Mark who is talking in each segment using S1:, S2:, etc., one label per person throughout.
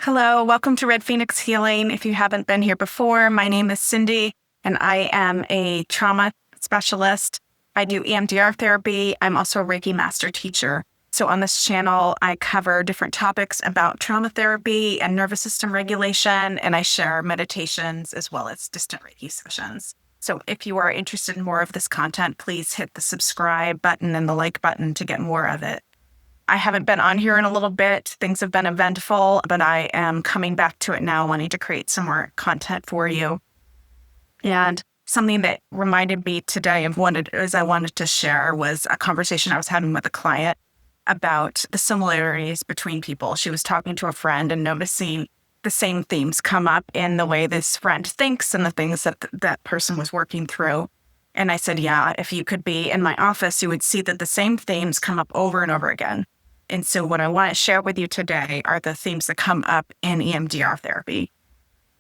S1: Hello, welcome to Red Phoenix Healing. If you haven't been here before, my name is Cindy, and I am a trauma specialist. I do EMDR therapy. I'm also a Reiki master teacher. So on this channel, I cover different topics about trauma therapy and nervous system regulation, and I share meditations as well as distant Reiki sessions. So if you are interested in more of this content, please hit the subscribe button and the like button to get more of it. I haven't been on here in a little bit. Things have been eventful, but I am coming back to it now, wanting to create some more content for you. And something that reminded me today of what it is I wanted to share was a conversation I was having with a client about the similarities between people. She was talking to a friend and noticing the same themes come up in the way this friend thinks and the things that that person was working through. And I said, yeah, if you could be in my office, you would see that the same themes come up over and over again. And so what I want to share with you today are the themes that come up in EMDR therapy.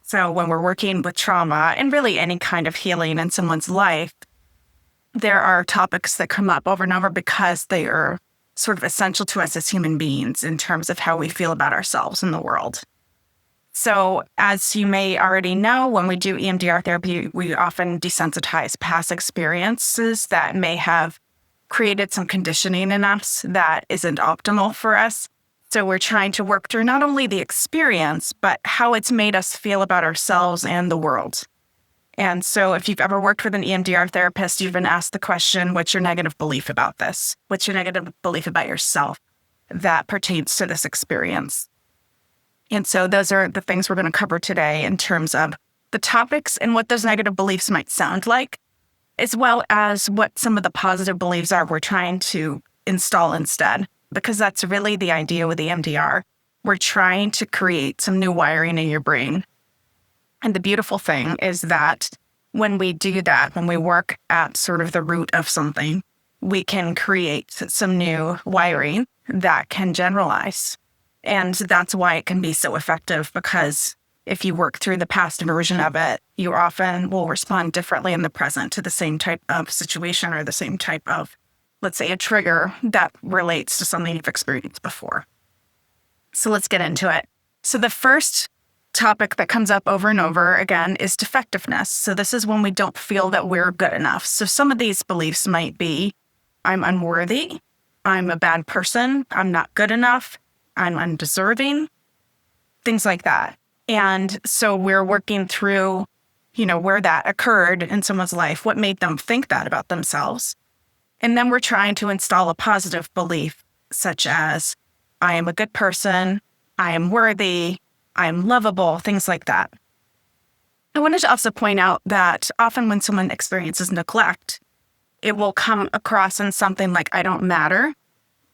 S1: So when we're working with trauma and really any kind of healing in someone's life, there are topics that come up over and over because they are sort of essential to us as human beings in terms of how we feel about ourselves in the world. So as you may already know, when we do EMDR therapy, we often desensitize past experiences that may have created some conditioning in us that isn't optimal for us. So we're trying to work through not only the experience, but how it's made us feel about ourselves and the world. And so if you've ever worked with an EMDR therapist, you've been asked the question, what's your negative belief about this? What's your negative belief about yourself that pertains to this experience? And so those are the things we're going to cover today in terms of the topics and what those negative beliefs might sound like, as well as what some of the positive beliefs are we're trying to install instead, because that's really the idea with EMDR. We're trying to create some new wiring in your brain. And the beautiful thing is that when we do that, when we work at sort of the root of something, we can create some new wiring that can generalize. And that's why it can be so effective, because if you work through the past version of it, you often will respond differently in the present to the same type of situation or the same type of, let's say, a trigger that relates to something you've experienced before. So let's get into it. So the first topic that comes up over and over again is defectiveness. So this is when we don't feel that we're good enough. So some of these beliefs might be, I'm unworthy, I'm a bad person, I'm not good enough, I'm undeserving, things like that. And so we're working through, where that occurred in someone's life, what made them think that about themselves. And then we're trying to install a positive belief, such as, I am a good person, I am worthy, I am lovable, things like that. I wanted to also point out that often when someone experiences neglect, it will come across in something like, I don't matter,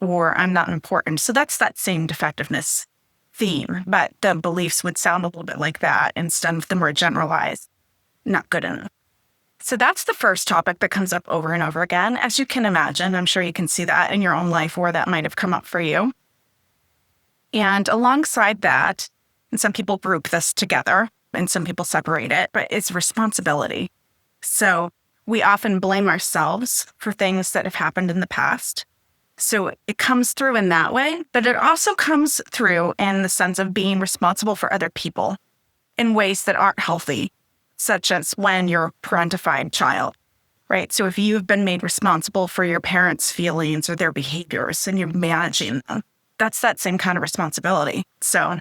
S1: or I'm not important. So that's that same defectiveness theme, but the beliefs would sound a little bit like that instead of the more generalized, not good enough. So that's the first topic that comes up over and over again. As you can imagine, I'm sure you can see that in your own life where that might have come up for you. And alongside that, and some people group this together and some people separate it, but it's responsibility. So we often blame ourselves for things that have happened in the past. So it comes through in that way, but it also comes through in the sense of being responsible for other people in ways that aren't healthy, such as when you're a parentified child, right? So if you've been made responsible for your parents' feelings or their behaviors and you're managing them, that's that same kind of responsibility. So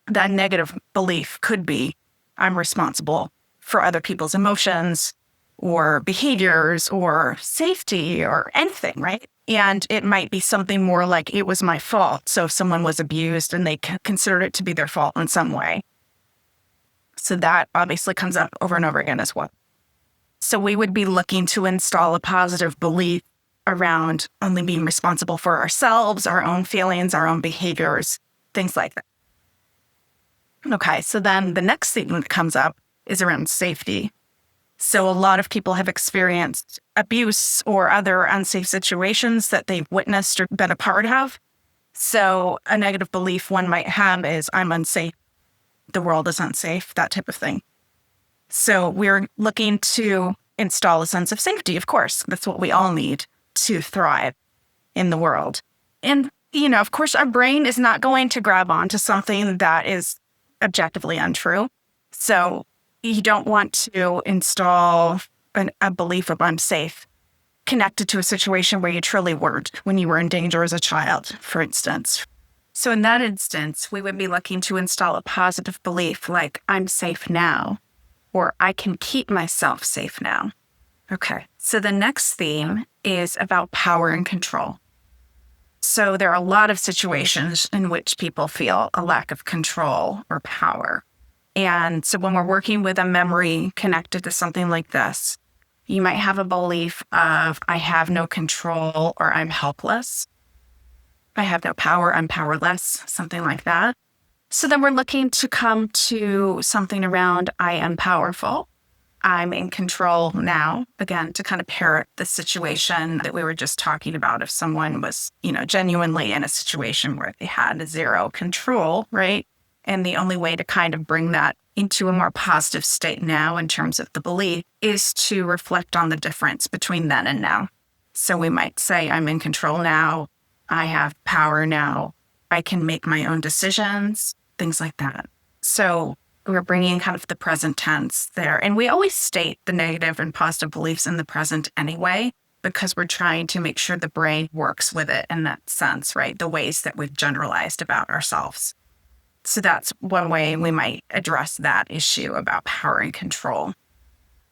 S1: that negative belief could be, I'm responsible for other people's emotions or behaviors or safety or anything, right? And it might be something more like it was my fault. So if someone was abused and they considered it to be their fault in some way. So that obviously comes up over and over again as well. So we would be looking to install a positive belief around only being responsible for ourselves, our own feelings, our own behaviors, things like that. Okay, so then the next thing that comes up is around safety. So a lot of people have experienced abuse or other unsafe situations that they've witnessed or been a part of. So a negative belief one might have is, I'm unsafe, the world is unsafe, that type of thing. So we're looking to install a sense of safety, of course. That's what we all need to thrive in the world. And of course, our brain is not going to grab onto something that is objectively untrue. So you don't want to install a belief of I'm safe connected to a situation where you truly weren't when you were in danger as a child, for instance. So in that instance, we would be looking to install a positive belief like I'm safe now, or I can keep myself safe now. Okay, so the next theme is about power and control. So there are a lot of situations in which people feel a lack of control or power. And so when we're working with a memory connected to something like this, you might have a belief of I have no control or I'm helpless. I have no power, I'm powerless, something like that. So then we're looking to come to something around I am powerful. I'm in control now, again, to kind of parrot the situation that we were just talking about. If someone was, genuinely in a situation where they had zero control, right? And the only way to kind of bring that into a more positive state now in terms of the belief is to reflect on the difference between then and now. So we might say, I'm in control now. I have power now. I can make my own decisions, things like that. So we're bringing kind of the present tense there. And we always state the negative and positive beliefs in the present anyway, because we're trying to make sure the brain works with it in that sense, right? The ways that we've generalized about ourselves. So that's one way we might address that issue about power and control.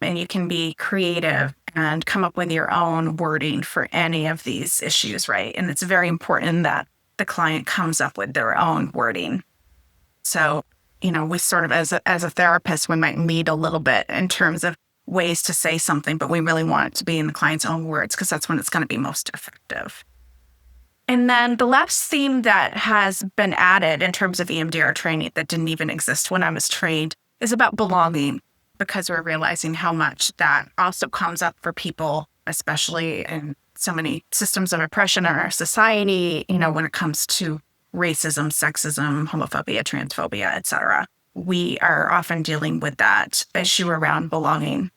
S1: And you can be creative and come up with your own wording for any of these issues, right? And it's very important that the client comes up with their own wording. So, we sort of, as a therapist, we might lead a little bit in terms of ways to say something, but we really want it to be in the client's own words because that's when it's going to be most effective. And then the last theme that has been added in terms of EMDR training that didn't even exist when I was trained is about belonging, because we're realizing how much that also comes up for people, especially in so many systems of oppression in our society, when it comes to racism, sexism, homophobia, transphobia, etc. We are often dealing with that issue around belonging.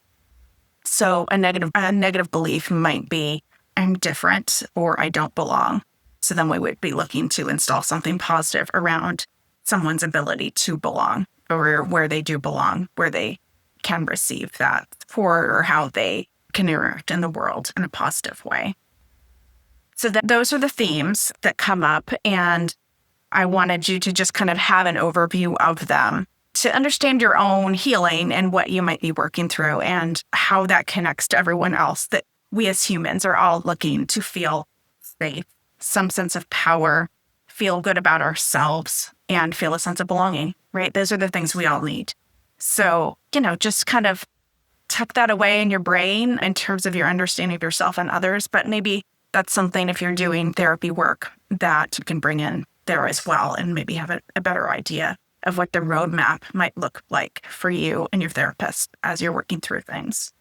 S1: So a negative belief might be I'm different or I don't belong. So then we would be looking to install something positive around someone's ability to belong, or where they do belong, where they can receive that support, or how they can interact in the world in a positive way. So those are the themes that come up, and I wanted you to just kind of have an overview of them to understand your own healing and what you might be working through and how that connects to everyone else, that we as humans are all looking to feel safe, some sense of power, feel good about ourselves, and feel a sense of belonging, right? Those are the things we all need. So, just kind of tuck that away in your brain in terms of your understanding of yourself and others, but maybe that's something, if you're doing therapy work, that you can bring in there as well and maybe have a better idea of what the roadmap might look like for you and your therapist as you're working through things.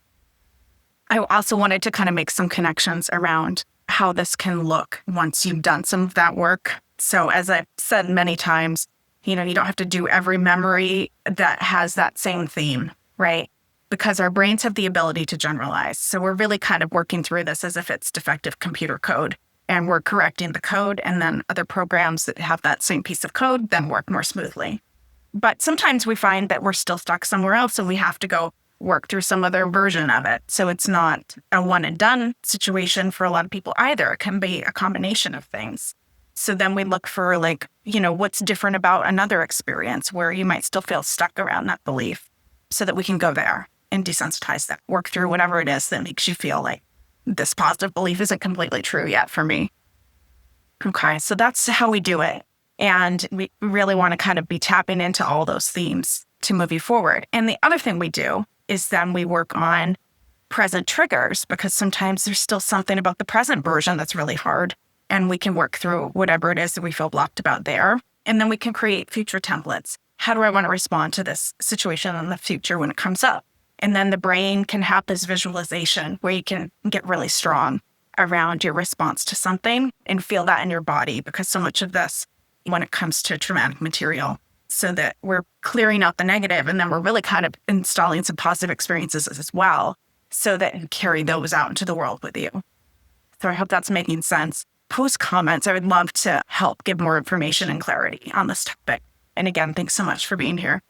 S1: I also wanted to kind of make some connections around how this can look once you've done some of that work. So as I've said many times, you don't have to do every memory that has that same theme, right? Because our brains have the ability to generalize. So we're really kind of working through this as if it's defective computer code, and we're correcting the code, and then other programs that have that same piece of code then work more smoothly. But sometimes we find that we're still stuck somewhere else, and we have to go work through some other version of it. So it's not a one and done situation for a lot of people either. It can be a combination of things. So then we look for what's different about another experience where you might still feel stuck around that belief, so that we can go there and desensitize that, work through whatever it is that makes you feel like this positive belief isn't completely true yet for me. Okay, so that's how we do it. And we really want to kind of be tapping into all those themes to move you forward. And the other thing we do is then we work on present triggers, because sometimes there's still something about the present version that's really hard. And we can work through whatever it is that we feel blocked about there. And then we can create future templates. How do I want to respond to this situation in the future when it comes up? And then the brain can have this visualization where you can get really strong around your response to something and feel that in your body, because so much of this, when it comes to traumatic material, so that we're clearing out the negative, and then we're really kind of installing some positive experiences as well, so that you carry those out into the world with you. So I hope that's making sense. post comments. I would love to help give more information and clarity on this topic. And again, thanks so much for being here.